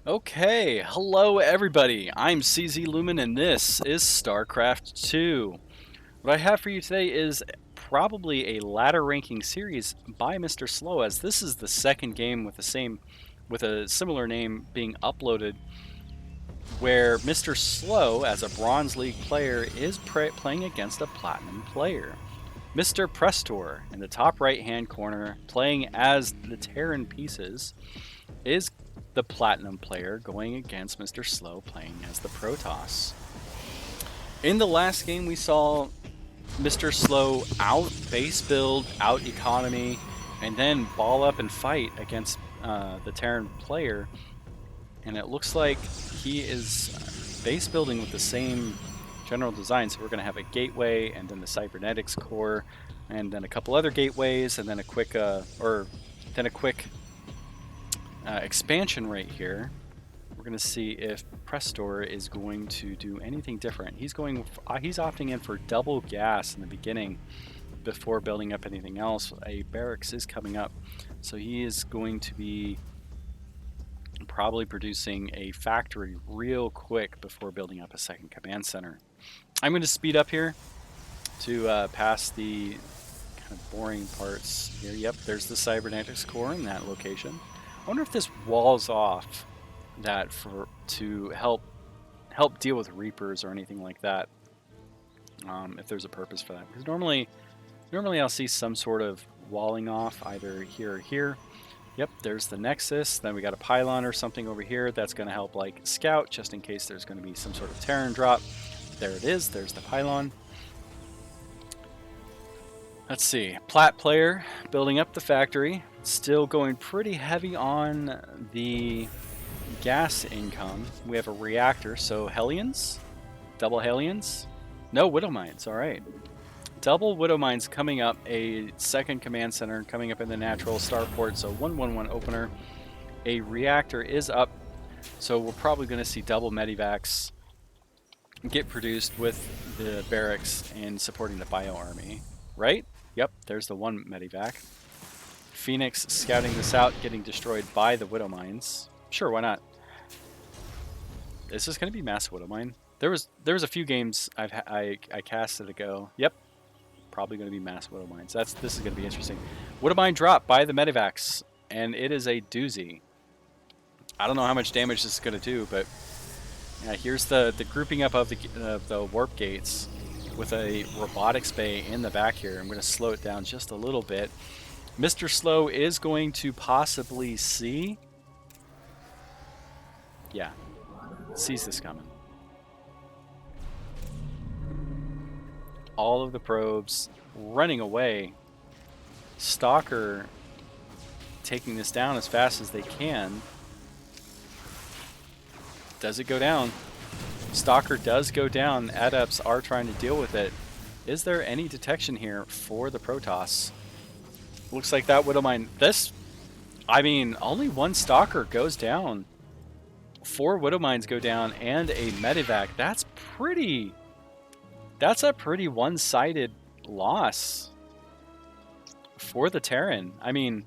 Okay, hello everybody. I'm CZ Lumen and this is StarCraft 2. What I have for you today is probably a ladder ranking series by MrSLOW, as this is the second game with a similar name being uploaded, where MrSLOW, as a Bronze League player, is playing against a Platinum player. Mr. Prestor, in the top right hand corner, playing as the Terran pieces, is the Platinum player going against MrSLOW playing as the Protoss. In the last game, we saw MrSLOW out base build, out economy, and then ball up and fight against the Terran player. And it looks like he is base building with the same general design. So we're going to have a gateway, and then the cybernetics core, and then a couple other gateways, and then a quick expansion right here. We're going to see if Prestor is going to do anything different. He's opting in for double gas in the beginning before building up anything else. A barracks is coming up, so he is going to be probably producing a factory real quick before building up a second command center. I'm going to speed up here to pass the kind of boring parts here. Yep, there's the cybernetics core in that location. I wonder if this walls off that to help deal with Reapers or anything like that. If there's a purpose for that, because normally I'll see some sort of walling off either here or here. Yep, there's the Nexus. Then we got a pylon or something over here that's going to help like scout, just in case there's going to be some sort of Terran drop. There it is. There's the pylon. Let's see. Plat player building up the factory. Still going pretty heavy on the gas income. We have a reactor, so Hellions? Double Hellions? No, Widow Mines, alright. Double Widow Mines coming up, a second command center coming up in the natural starport, so 111 opener. A reactor is up, so we're probably going to see double medivacs get produced with the barracks and supporting the bio army, right? Yep, there's the one medivac. Phoenix scouting this out, getting destroyed by the Widow Mines. Sure, why not? Is this going to be mass Widow Mine? There was a few games I casted ago. Yep, probably going to be mass Widow Mines. This is going to be interesting. Widow Mine drop by the medivacs, and it is a doozy. I don't know how much damage this is going to do, but yeah, here's the grouping up of the warp gates with a robotics bay in the back here. I'm going to slow it down just a little bit. MrSLOW is going to possibly see. Yeah, sees this coming. All of the probes running away. Stalker taking this down as fast as they can. Does it go down? Stalker does go down. Adepts are trying to deal with it. Is there any detection here for the Protoss? Looks like that Widow Mine. Only one Stalker goes down. 4 Widow Mines go down and a medivac. That's a pretty one-sided loss for the Terran. I mean,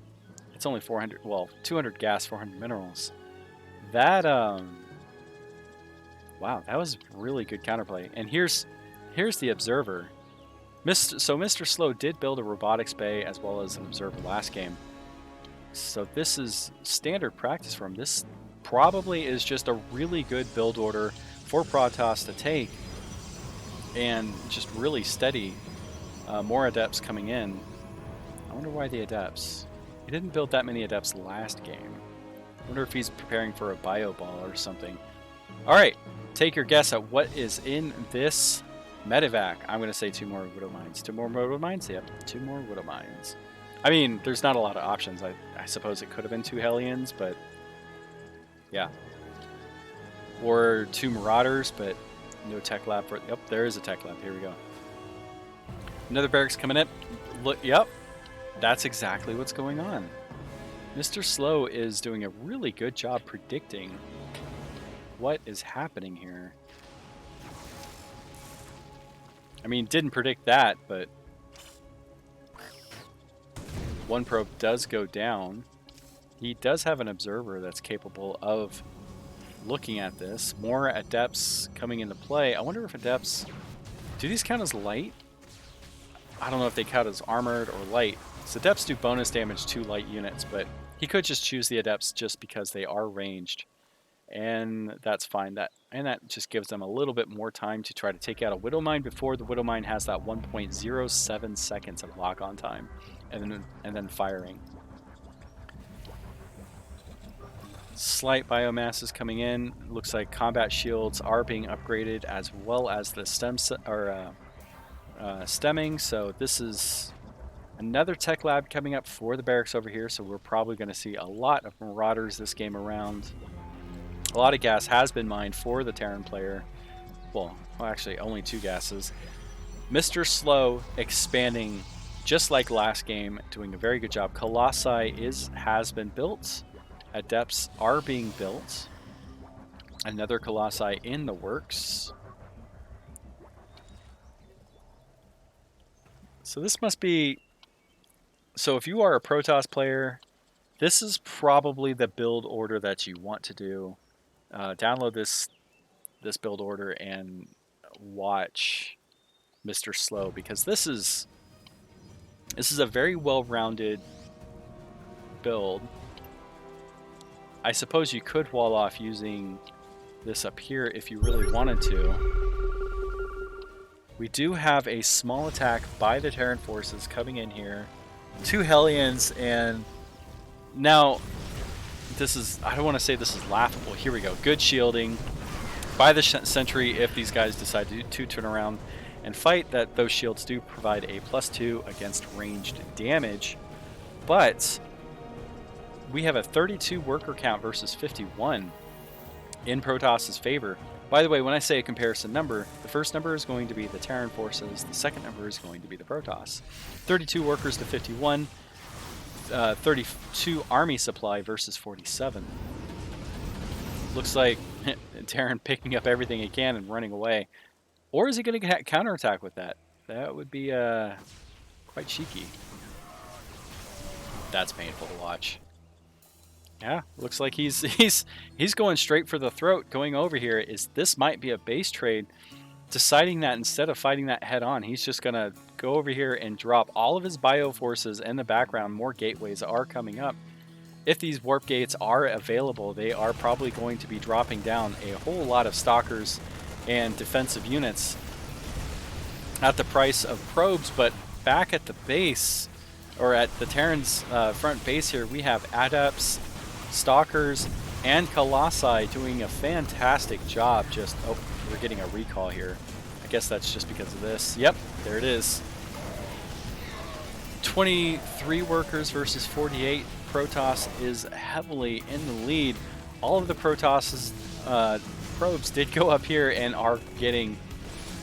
it's only 200 gas, 400 minerals. That wow, that was really good counterplay. And here's the observer. So MrSLOW did build a robotics bay as well as an observer last game. So this is standard practice for him. This probably is just a really good build order for Protoss to take, and just really steady. More adepts coming in. I wonder why the adepts. He didn't build that many adepts last game. I wonder if he's preparing for a bio ball or something. Alright, take your guess at what is in this medivac. I'm going to say 2 more Widow Mines. 2 more Widow Mines? Yep, 2 more Widow Mines. I mean, there's not a lot of options. I suppose it could have been 2 Hellions, but yeah. Or 2 Marauders, but no tech lab for... Yep, there is a tech lab. Here we go. Another barracks coming in. Look, yep, that's exactly what's going on. MrSLOW is doing a really good job predicting what is happening here. I mean, didn't predict that, but one probe does go down. He does have an observer that's capable of looking at this. More Adepts coming into play. I wonder if Adepts... Do these count as light? I don't know if they count as armored or light. So Adepts do bonus damage to light units, but he could just choose the Adepts just because they are ranged. And that's fine. That just gives them a little bit more time to try to take out a Widow Mine before the Widow Mine has that 1.07 seconds of lock-on time, and then firing. Slight biomass is coming in. Looks like combat shields are being upgraded as well as the stemming. So this is another tech lab coming up for the barracks over here. So we're probably going to see a lot of Marauders this game around. A lot of gas has been mined for the Terran player. Well, actually only 2 gases. MrSLOW expanding just like last game, doing a very good job. Colossi has been built. Adepts are being built. Another Colossi in the works. So this must be... So if you are a Protoss player, this is probably the build order that you want to do. Download this build order and watch MrSLOW, because this is a very well-rounded build. I suppose you could wall off using this up here if you really wanted to. We do have a small attack by the Terran forces coming in here. 2 Hellions, and now this is, I don't want to say this is laughable. Here we go. Good shielding by the sentry if these guys decide to turn around and fight. That those shields do provide a +2 against ranged damage, but we have a 32 worker count versus 51 in Protoss's favor. By the way, when I say a comparison number, the first number is going to be the Terran forces, the second number is going to be the Protoss. 32 workers to 51, 32 army supply versus 47. Looks like Terran picking up everything he can and running away. Or is he going to counterattack with that? That would be quite cheeky. That's painful to watch. Yeah, looks like he's going straight for the throat. Going over here, this might be a base trade, deciding that instead of fighting that head on, he's just gonna go over here and drop all of his bio forces in the background. More gateways are coming up. If these warp gates are available, they are probably going to be dropping down a whole lot of stalkers and defensive units at the price of probes. But back at the base, or at the Terran's front base here, we have Adepts, Stalkers, and Colossi doing a fantastic job. Just, oh, we're getting a recall here. I guess that's just because of this. Yep, there it is. 23 workers versus 48. Protoss is heavily in the lead. All of the Protoss's probes did go up here and are getting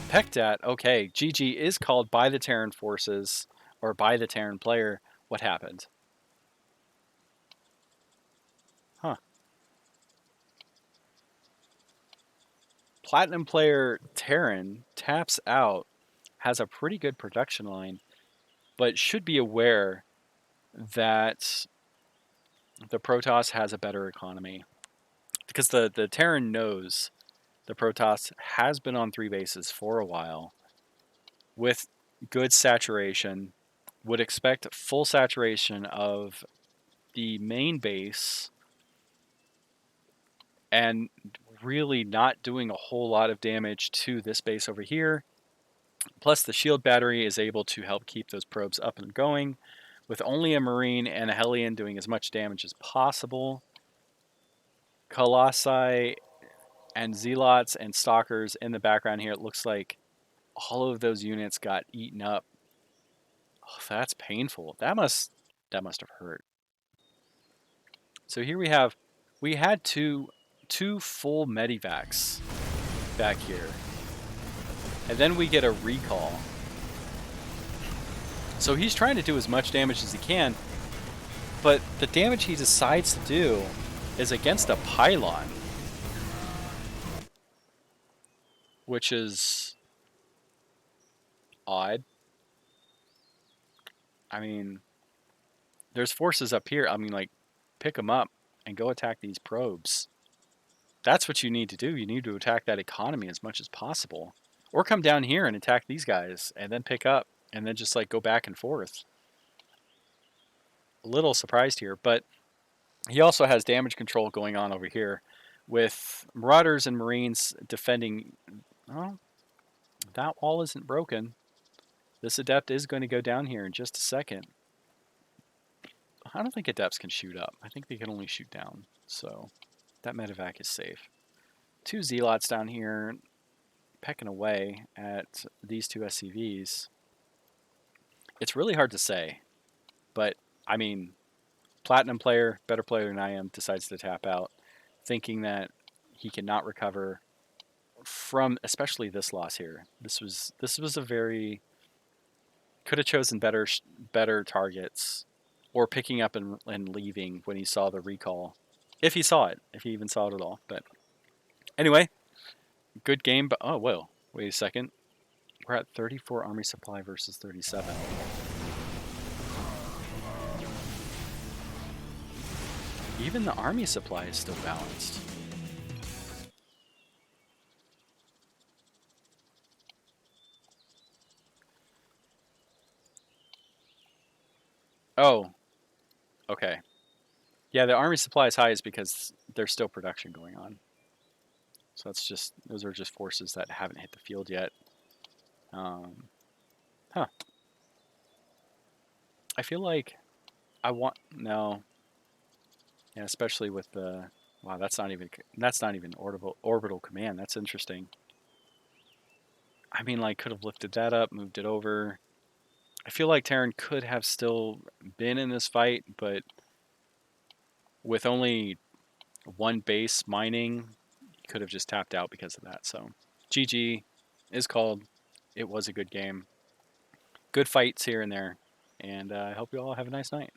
pecked at. Okay, GG is called by the Terran forces, or by the Terran player. What happened? Huh. Platinum player Terran taps out, has a pretty good production line, but should be aware that the Protoss has a better economy. Because the Terran knows the Protoss has been on 3 bases for a while with good saturation, would expect full saturation of the main base, and really not doing a whole lot of damage to this base over here. Plus the shield battery is able to help keep those probes up and going, with only a Marine and a Hellion doing as much damage as possible. Colossi and Zealots and Stalkers in the background here. It looks like all of those units got eaten up. Oh, that's painful. That must have hurt. So here we had two full medivacs back here, and then we get a recall. So he's trying to do as much damage as he can, but the damage he decides to do is against a pylon, which is odd. I mean, there's forces up here. I mean, like, pick them up and go attack these probes. That's what you need to do. You need to attack that economy as much as possible. Or come down here and attack these guys and then pick up and then just like go back and forth. A little surprised here, but he also has damage control going on over here with Marauders and Marines defending. Well, that wall isn't broken. This Adept is going to go down here in just a second. I don't think Adepts can shoot up. I think they can only shoot down. So that medevac is safe. 2 Zealots down here pecking away at these 2 SCVs. It's really hard to say, but I mean, Platinum player, better player than I am, decides to tap out, thinking that he cannot recover from especially this loss here. This was a very, could have chosen better targets, or picking up and leaving when he saw the recall, if he saw it, if he even saw it at all. But anyway, good game. But oh whoa, wait a second, we're at 34 army supply versus 37. Even the army supply is still balanced. Oh, okay. Yeah, the army supply is high is because there's still production going on. So that's just, those are just forces that haven't hit the field yet. Huh. I feel like no. Yeah, especially with the, wow, that's not even orbital command. That's interesting. I mean, like, could have lifted that up, moved it over. I feel like Terran could have still been in this fight, but with only 1 base mining, he could have just tapped out because of that. So GG is called. It was a good game. Good fights here and there. And I hope you all have a nice night.